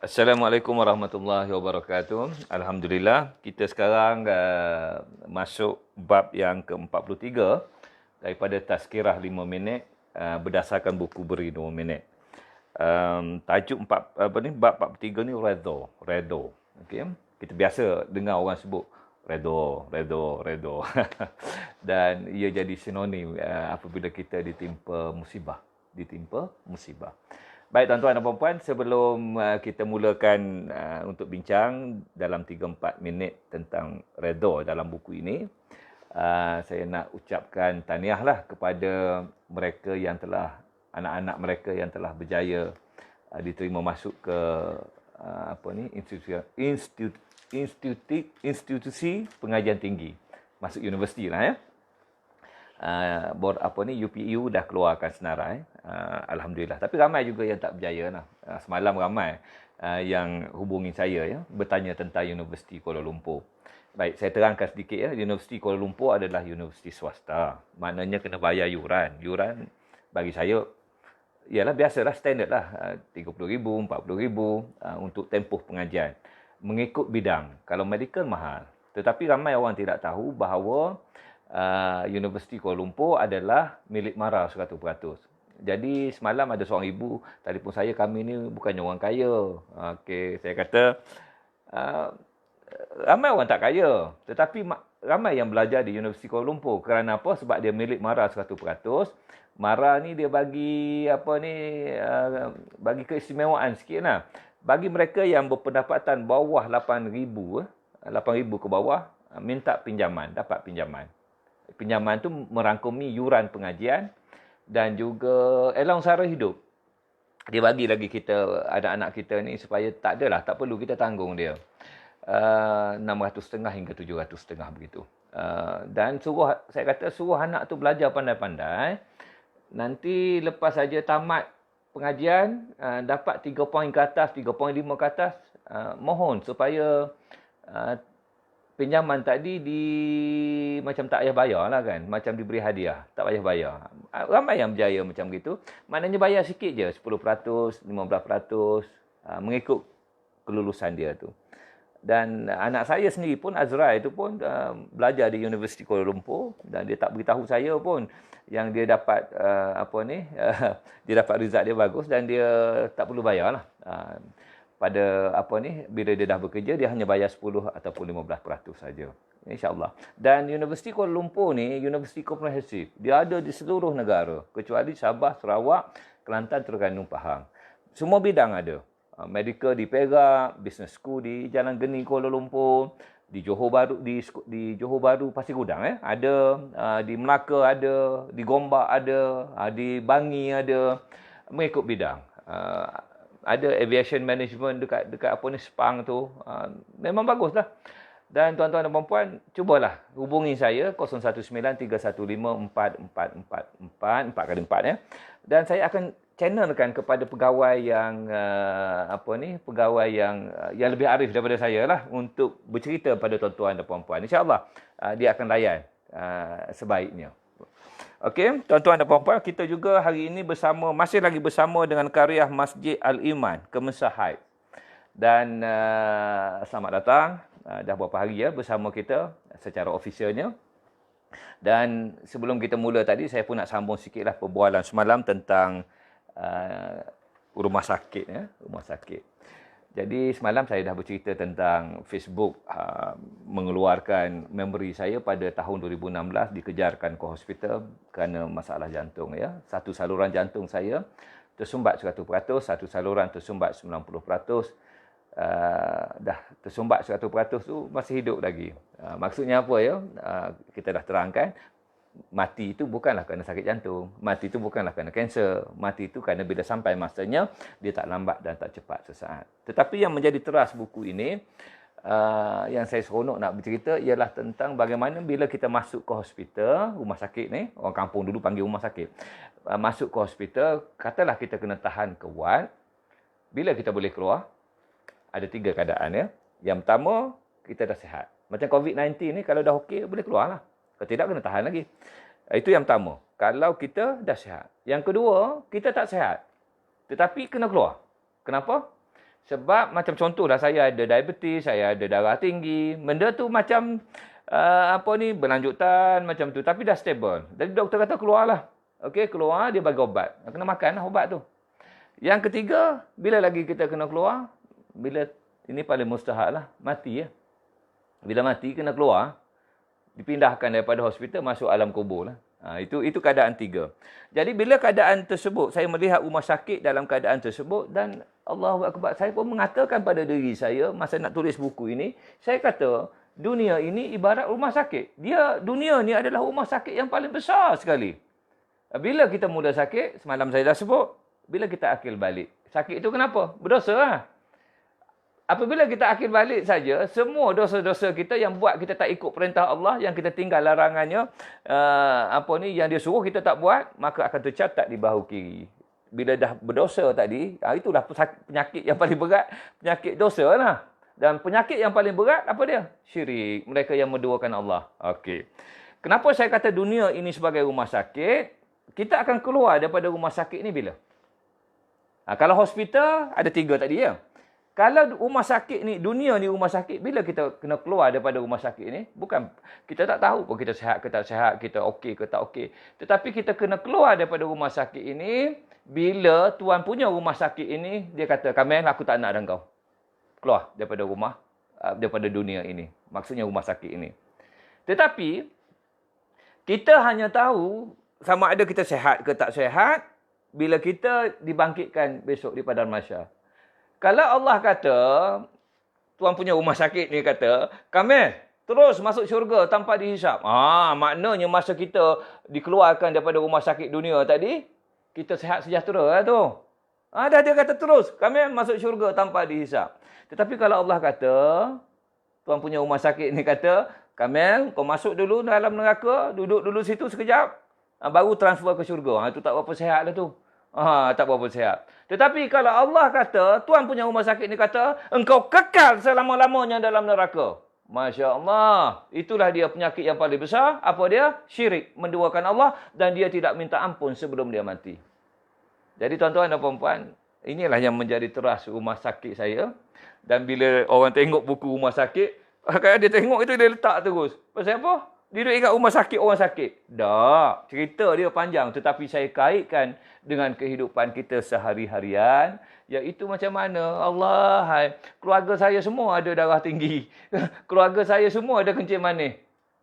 Assalamualaikum warahmatullahi wabarakatuh. Alhamdulillah, kita sekarang masuk bab yang ke-43 daripada Tazkirah 5 minit berdasarkan buku Beri 2 minit. Tajuk bab 43 ni redha. Okey. Kita biasa dengar orang sebut redha. Dan ia jadi sinonim apabila kita ditimpa musibah. Baik tuan-tuan dan puan-puan, sebelum kita mulakan untuk bincang dalam 3-4 minit tentang redha dalam buku ini, saya nak ucapkan tahniahlah kepada mereka yang telah, anak-anak mereka yang telah berjaya diterima masuk ke institusi pengajian tinggi, masuk universiti lah ya. UPU dah keluarkan senarai. Alhamdulillah. Tapi ramai juga yang tak berjaya lah. Semalam ramai yang hubungi saya ya, bertanya tentang Universiti Kuala Lumpur. Baik, saya terangkan sedikit ya. Universiti Kuala Lumpur adalah universiti swasta. Maknanya kena bayar yuran. Yuran bagi saya ialah biasalah, standard lah. RM30,000, RM40,000 untuk tempoh pengajian. Mengikut bidang. Kalau medical mahal. Tetapi ramai orang tidak tahu bahawa Universiti Kuala Lumpur adalah milik MARA 100%. Jadi semalam ada seorang ibu telefon saya, kami ni bukannya orang kaya. Okey, saya kata ramai orang tak kaya, tetapi ramai yang belajar di Universiti Kuala Lumpur. Kerana apa? Sebab dia milik MARA 100%. MARA ni dia bagi bagi keistimewaan sikitlah. Bagi mereka yang berpendapatan bawah 8,000 ke bawah, minta pinjaman, dapat pinjaman. Pinjaman tu merangkumi yuran pengajian dan juga allowance sara hidup. Dia bagi lagi kita, anak-anak kita ni, supaya tak perlu kita tanggung dia. 650 hingga 750 begitu. Dan saya kata suruh anak tu belajar pandai-pandai. Nanti lepas saja tamat pengajian, dapat 3 poin ke atas, 3.5 ke atas, mohon supaya pinjaman tadi macam tak payah bayar lah kan. Macam diberi hadiah, tak payah bayar. Ramai yang berjaya macam gitu. Maknanya bayar sikit je, 10%, 15%, mengikut kelulusan dia tu. Dan anak saya sendiri pun, Azrai itu pun belajar di Universiti Kuala Lumpur, dan dia tak beritahu saya pun yang dia dapat dia dapat result dia bagus dan dia tak perlu bayar lah. Pada bila dia dah bekerja, dia hanya bayar 10 ataupun 15% saja. InsyaAllah. Dan Universiti Kuala Lumpur ni, universiti komprehensif. Dia ada di seluruh negara, kecuali Sabah, Sarawak, Kelantan, Terengganu, Pahang. Semua bidang ada. Medical di Perak, business school di Jalan Geni, Kuala Lumpur, di Johor Bahru, Pasir Gudang ada, di Melaka ada, di Gombak ada, di Bangi ada, mengikut bidang. Ada aviation management dekat Sepang tu. Memang baguslah. Dan tuan-tuan dan puan-puan, cubalah hubungi saya 0193154444 4x4 ya. Dan saya akan channelkan kepada pegawai yang pegawai yang lebih arif daripada saya lah, untuk bercerita pada tuan-tuan dan puan-puan. InsyaAllah dia akan layan sebaiknya. Okey, tuan-tuan dan puan-puan, kita juga hari ini masih lagi bersama dengan karya Masjid Al-Iman, Kemensa Heights. Dan selamat datang, dah beberapa hari ya bersama kita secara ofisialnya. Dan sebelum kita mula tadi, saya pun nak sambung sikitlah perbualan semalam tentang rumah sakit ya, rumah sakit. Jadi semalam saya dah bercerita tentang Facebook mengeluarkan memori saya pada tahun 2016, dikejarkan ke hospital kerana masalah jantung ya. Satu saluran jantung saya tersumbat 100%, satu saluran tersumbat 90%. Dah tersumbat 100% tu masih hidup lagi. Maksudnya apa ya? Kita dah terangkan, mati itu bukanlah kerana sakit jantung. Mati itu bukanlah kerana kanser. Mati itu kerana bila sampai masanya, dia tak lambat dan tak cepat sesaat. Tetapi yang menjadi teras buku ini, yang saya seronok nak bercerita, ialah tentang bagaimana bila kita masuk ke hospital, rumah sakit ni, orang kampung dulu panggil rumah sakit. Masuk ke hospital, katalah kita kena tahan ke ward. Bila kita boleh keluar? Ada 3 keadaan ya. Yang pertama, kita dah sihat. Macam COVID-19 ni, kalau dah okey, boleh keluar lah. Kalau tidak, kena tahan lagi. Itu yang pertama. Kalau kita dah sihat. Yang kedua, kita tak sihat, tetapi kena keluar. Kenapa? Sebab macam contohlah saya ada diabetes, saya ada darah tinggi. Benda tu macam berlanjutan macam tu. Tapi dah stable. Jadi doktor kata keluarlah. Okey, keluar dia bagi ubat. Kena makan lah ubat tu. Yang ketiga, bila lagi kita kena keluar? Bila ini paling mustahil lah. Mati ya. Bila mati kena keluar. Dipindahkan daripada hospital masuk alam kubur lah. Itu keadaan 3. Jadi bila keadaan tersebut, saya melihat rumah sakit dalam keadaan tersebut dan Allahu Akbar, saya pun mengatakan pada diri saya masa nak tulis buku ini, saya kata dunia ini ibarat rumah sakit. Dunia ni adalah rumah sakit yang paling besar sekali. Bila kita mula sakit, semalam saya dah sebut, bila kita akil balik. Sakit itu kenapa? Berdosa lah. Apabila kita akhir balik saja, semua dosa-dosa kita yang buat kita tak ikut perintah Allah, yang kita tinggal larangannya, yang dia suruh kita tak buat, maka akan tercatat di bahu kiri. Bila dah berdosa tadi, itulah penyakit yang paling berat, penyakit dosa lah. Dan penyakit yang paling berat, apa dia? Syirik. Mereka yang menduakan Allah. Okey. Kenapa saya kata dunia ini sebagai rumah sakit? Kita akan keluar daripada rumah sakit ni bila? Kalau hospital, ada 3 tadi ya. Kalau rumah sakit ni, dunia ni rumah sakit, bila kita kena keluar daripada rumah sakit ni, bukan, kita tak tahu pun kita sihat ke tak sihat, kita okey ke tak okey. Tetapi kita kena keluar daripada rumah sakit ini, bila tuan punya rumah sakit ini, dia kata, Kamil, aku tak nak dah kau. Keluar daripada rumah, daripada dunia ini. Maksudnya rumah sakit ini. Tetapi, kita hanya tahu, sama ada kita sihat ke tak sihat, bila kita dibangkitkan besok di padang mahsyar. Kalau Allah kata, tuan punya rumah sakit ni kata, Kamil, terus masuk syurga tanpa dihisap. Maknanya masa kita dikeluarkan daripada rumah sakit dunia tadi, kita sihat sejahtera lah tu. Dah dia kata terus, Kamil masuk syurga tanpa dihisap. Tetapi kalau Allah kata, tuan punya rumah sakit ni kata, Kamil, kau masuk dulu dalam neraka, duduk dulu situ sekejap, baru transfer ke syurga. Itu tak berapa sihat lah tu. Tak berapa sihat. Tetapi kalau Allah kata, tuan punya rumah sakit ni kata, engkau kekal selama-lamanya dalam neraka. Masya Allah. Itulah dia penyakit yang paling besar. Apa dia? Syirik. Menduakan Allah dan dia tidak minta ampun sebelum dia mati. Jadi tuan-tuan dan puan-puan, inilah yang menjadi teras rumah sakit saya. Dan bila orang tengok buku rumah sakit, kalau dia tengok itu dia letak terus. Pasal apa? Dia duduk ingat rumah sakit orang sakit. Tak. Cerita dia panjang. Tetapi saya kaitkan dengan kehidupan kita sehari-harian. Iaitu macam mana? Allah, keluarga saya semua ada darah tinggi. Keluarga saya semua ada kencing manis.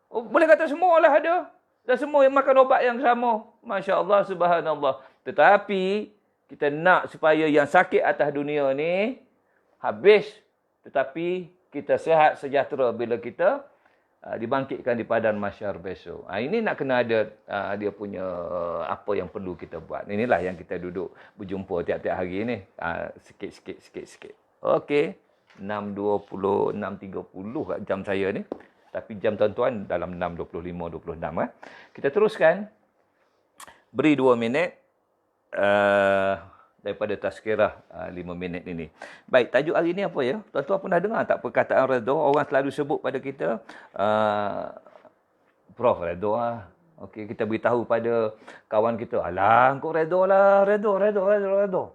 Boleh kata semualah ada. Dan semua yang makan ubat yang sama. Masya Allah, subhanallah. Tetapi, kita nak supaya yang sakit atas dunia ni habis. Tetapi, kita sihat sejahtera bila kita dibangkitkan di padang mahsyar besok. Ini nak kena ada dia punya apa yang perlu kita buat. Inilah yang kita duduk berjumpa tiap-tiap hari ni. Sikit-sikit. Okey. 6.20, 6.30 kat jam saya ni. Tapi jam tuan-tuan dalam 6.25, 26. Kita teruskan. Beri 2 minit. Daripada tazkirah 5 minit ini. Baik, tajuk hari ini apa ya? Tuan-tuan pernah dengar tak perkataan redha? Orang selalu sebut pada kita, Prof, redha lah. Okey, kita beritahu pada kawan kita, alah, kau redha lah, redha.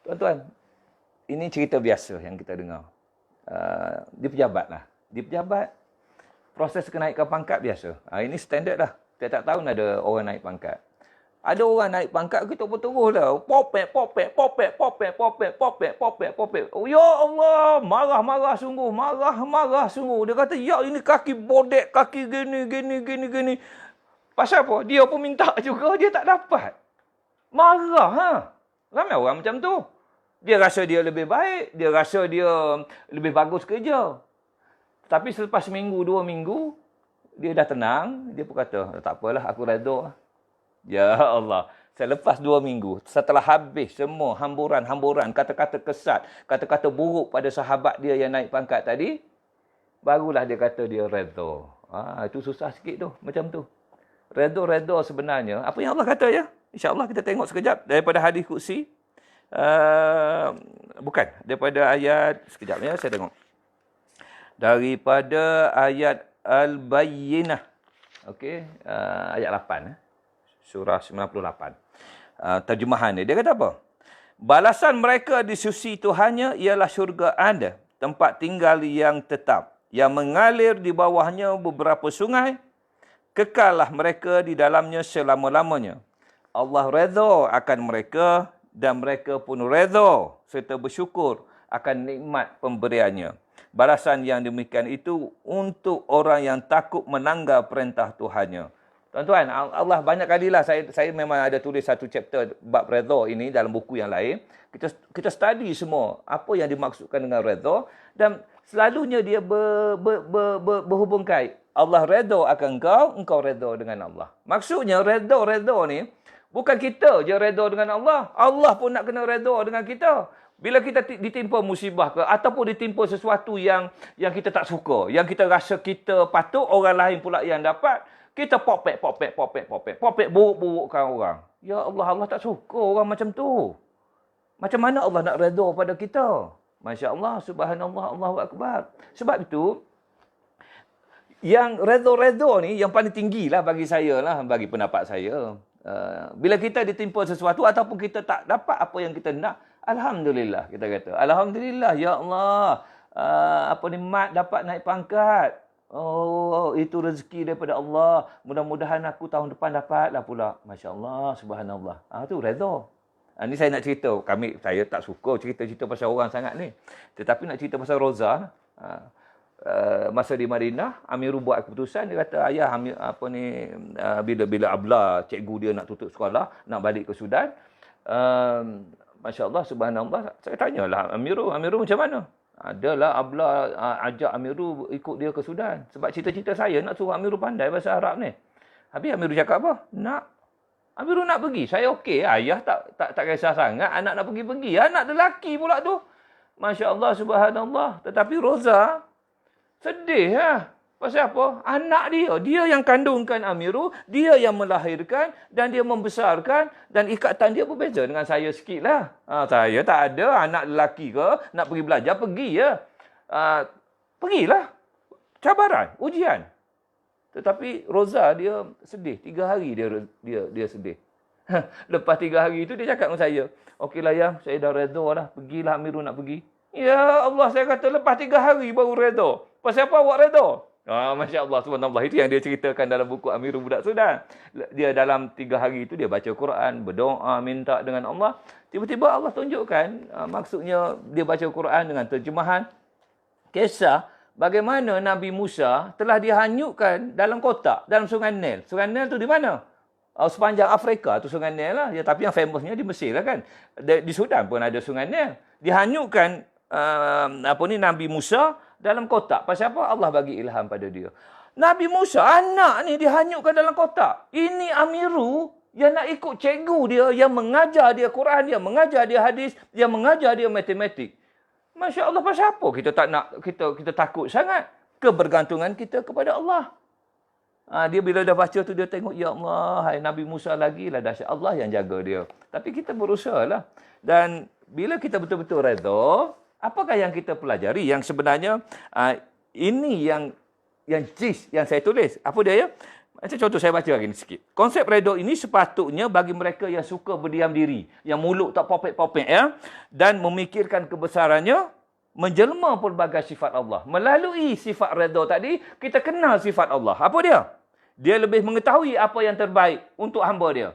Tuan-tuan, ini cerita biasa yang kita dengar. Dia pejabat lah. Dia pejabat, proses kenaikan pangkat biasa. Ini standard lah. Tiap-tiap tahun ada orang naik pangkat. Ada orang naik pangkat, kita pun terus lah. Popek. Oh, ya Allah, marah sungguh. Dia kata, ya ini kaki bodek, kaki gini. Pasal apa? Dia pun minta juga, dia tak dapat. Marah, Ramai orang macam tu. Dia rasa dia lebih baik, dia rasa dia lebih bagus kerja. Tapi selepas seminggu, 2 minggu, dia dah tenang, dia pun kata, tak apalah, aku redha. Ya Allah. Selepas 2 minggu, setelah habis semua hamburan, kata-kata kesat, kata-kata buruk pada sahabat dia yang naik pangkat tadi, barulah dia kata dia redha. Itu susah sikit tu, macam tu. Redha sebenarnya, apa yang Allah kata ya? InsyaAllah kita tengok sekejap daripada hadis Qudsi. Bukan, daripada ayat, sekejap ya, saya tengok. Daripada ayat Al-Bayyinah. Okey, ayat 8. Surah 98. Terjemahan dia kata apa? Balasan mereka di sisi Tuhannya ialah syurga ada, tempat tinggal yang tetap, yang mengalir di bawahnya beberapa sungai, kekallah mereka di dalamnya selama-lamanya. Allah redha akan mereka dan mereka pun redha serta bersyukur akan nikmat pemberiannya. Balasan yang demikian itu untuk orang yang takut melanggar perintah Tuhannya. Tuan-tuan, Allah banyak kalilah saya memang ada tulis satu chapter bab redha ini dalam buku yang lain. Kita study semua apa yang dimaksudkan dengan redha dan selalunya dia berhubung kait. Allah redha akan engkau redha dengan Allah. Maksudnya redha ni bukan kita je redha dengan Allah. Allah pun nak kena redha dengan kita. Bila kita ditimpa musibah ke ataupun ditimpa sesuatu yang kita tak suka, yang kita rasa kita patut, orang lain pula yang dapat, kita popek buruk-burukkan orang. Ya Allah, Allah tak suka orang macam tu. Macam mana Allah nak redha pada kita? Masya Allah, subhanallah, Allahu akbar. Sebab itu yang redha ni yang paling tinggilah bagi saya lah, bagi pendapat saya. Bila kita ditimpa sesuatu ataupun kita tak dapat apa yang kita nak, alhamdulillah kita kata. Alhamdulillah ya Allah. Mat dapat naik pangkat. Oh, itu rezeki daripada Allah. Mudah-mudahan aku tahun depan dapatlah pula. Masya-Allah, subhanallah. Tu redha. Ni saya nak cerita. Saya tak suka cerita-cerita pasal orang sangat ni. Tetapi nak cerita pasal Roza. Masa di Madinah, Amirul buat keputusan. Dia kata, ayah bila Abla, cikgu dia nak tutup sekolah, nak balik ke Sudan. Masya Allah, subhanallah. Saya tanyalah, Amirul macam mana? Adalah Abla ajak Amirul ikut dia ke Sudan. Sebab cita-cita saya nak suruh Amirul pandai bahasa Arab ni. Habis Amirul cakap apa? Amirul nak pergi. Saya okey. Ayah tak kisah sangat. Anak nak pergi-pergi. Anak lelaki pula tu. Masya Allah, subhanallah. Tetapi Roza sedih lah. Pasal apa? Anak dia yang kandungkan Amirul, dia yang melahirkan dan dia membesarkan dan ikatan dia berbeza dengan saya sikit lah. Saya tak ada anak lelaki ke, nak pergi belajar, pergi ya. Pergilah. Cabaran, ujian. Tetapi Roza dia sedih. 3 hari dia sedih. Lepas 3 hari itu dia cakap dengan saya, okeylah ya, saya dah redha lah. Pergilah Amirul nak pergi. Ya Allah, saya kata lepas 3 hari baru redha. Pasal apa awak redha? Masya Allah, subhanallah. Itu yang dia ceritakan dalam buku Amirul Budak Sudan. Dia dalam 3 hari itu, dia baca Quran, berdoa, minta dengan Allah. Tiba-tiba Allah tunjukkan, maksudnya dia baca Quran dengan terjemahan. Kisah bagaimana Nabi Musa telah dihanyutkan dalam kotak, dalam Sungai Nil. Sungai Nil tu di mana? Sepanjang Afrika tu Sungai Nil lah. Ya, tapi yang famousnya di Mesir lah kan. Di Sudan pun ada Sungai Nil. Dihanyutkan Nabi Musa dalam kotak. Pasal apa? Allah bagi ilham pada dia. Nabi Musa, anak ni dihanyutkan dalam kotak. Ini Amirul yang nak ikut cikgu dia, yang mengajar dia Quran, yang mengajar dia hadis, yang mengajar dia matematik. Masya Allah, pasal apa kita tak nak, kita takut sangat? Kebergantungan kita kepada Allah. Dia bila dah baca tu, dia tengok, ya Allah, hai Nabi Musa lagi lah dahsyat. Allah yang jaga dia. Tapi kita berusaha lah. Dan bila kita betul-betul redha, apakah yang kita pelajari? Yang sebenarnya ini yang saya tulis. Apa dia ya? Macam contoh saya baca lagi ni sikit. Konsep redha ini sepatutnya bagi mereka yang suka berdiam diri, yang mulut tak popek-popek ya, dan memikirkan kebesarannya, menjelma pelbagai sifat Allah. Melalui sifat redha tadi, kita kenal sifat Allah. Apa dia? Dia lebih mengetahui apa yang terbaik untuk hamba dia.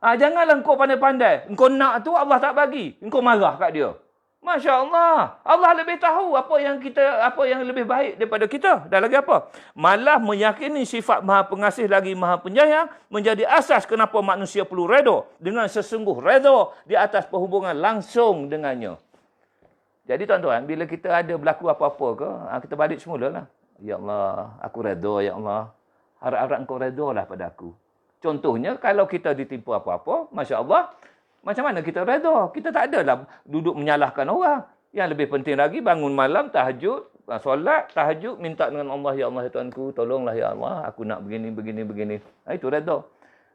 Janganlah engkau pandai-pandai. Engkau nak tu Allah tak bagi. Engkau marah kat dia. Masya Allah. Allah lebih tahu apa yang lebih baik daripada kita. Dan lagi apa? Malah meyakini sifat Maha Pengasih lagi Maha Penyayang menjadi asas kenapa manusia perlu redha dengan sesungguh redha di atas perhubungan langsung dengannya. Jadi tuan-tuan, bila kita ada berlaku apa-apa ke, kita balik semula lah. Ya Allah, aku redha, ya Allah. Harap-harap engkau redha lah pada aku. Contohnya, kalau kita ditimpa apa-apa, Masya Allah, macam mana kita redha? Kita tak adalah duduk menyalahkan orang. Yang lebih penting lagi, bangun malam, tahajud, solat, tahajud, minta dengan Allah, ya Allah, ya Tuhanku, tolonglah ya Allah, aku nak begini. Itu redha.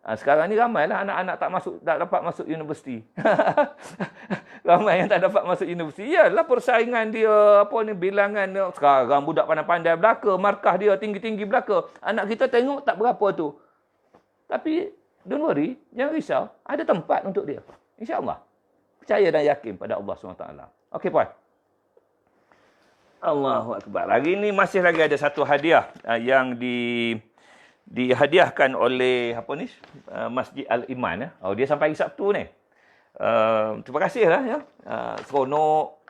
Sekarang ni ramailah anak-anak tak dapat masuk universiti. Ramai yang tak dapat masuk universiti. Yalah persaingan dia, bilangan dia. Sekarang budak pandai-pandai belaka, markah dia tinggi-tinggi belaka. Anak kita tengok tak berapa tu. Tapi don't worry, jangan risau, ada tempat untuk dia. InsyaAllah. Percaya dan yakin pada Allah SWT. Okey, puan. Allahu Akbar. Hari ini masih lagi ada satu hadiah yang dihadiahkan oleh Masjid Al-Iman. Dia sampai hari Sabtu ni. Terima kasih lah ya. Seronok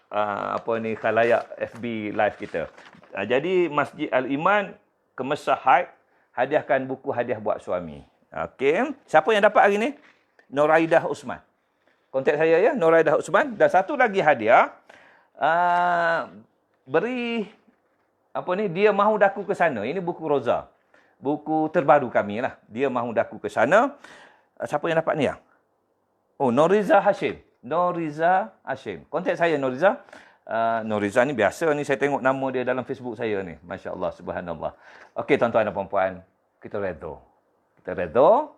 khalayak FB live kita. Jadi Masjid Al-Iman Kemesahat hadiahkan buku hadiah buat suami. Okey. Siapa yang dapat hari ni? Noraidah Usman. Kontak saya ya, Noraidah Usman. Dan satu lagi hadiah, dia mahu daku ke sana. Ini buku Roza. Buku terbaru kami lah. Dia mahu daku ke sana. Siapa yang dapat ni ya? Oh, Noriza Hashim. Noriza Hashim. Kontak saya Noriza. Noriza ni biasa ni, saya tengok nama dia dalam Facebook saya ni. Masya Allah, subhanallah. Okey tuan-tuan dan puan-puan, kita redha. Kita redha.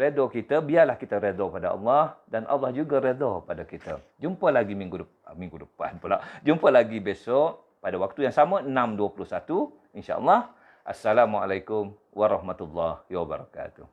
Redha kita, biarlah kita redha pada Allah dan Allah juga redha pada kita. Jumpa lagi minggu depan pula. Jumpa lagi besok pada waktu yang sama 6.21 insya-Allah. Assalamualaikum warahmatullahi wabarakatuh.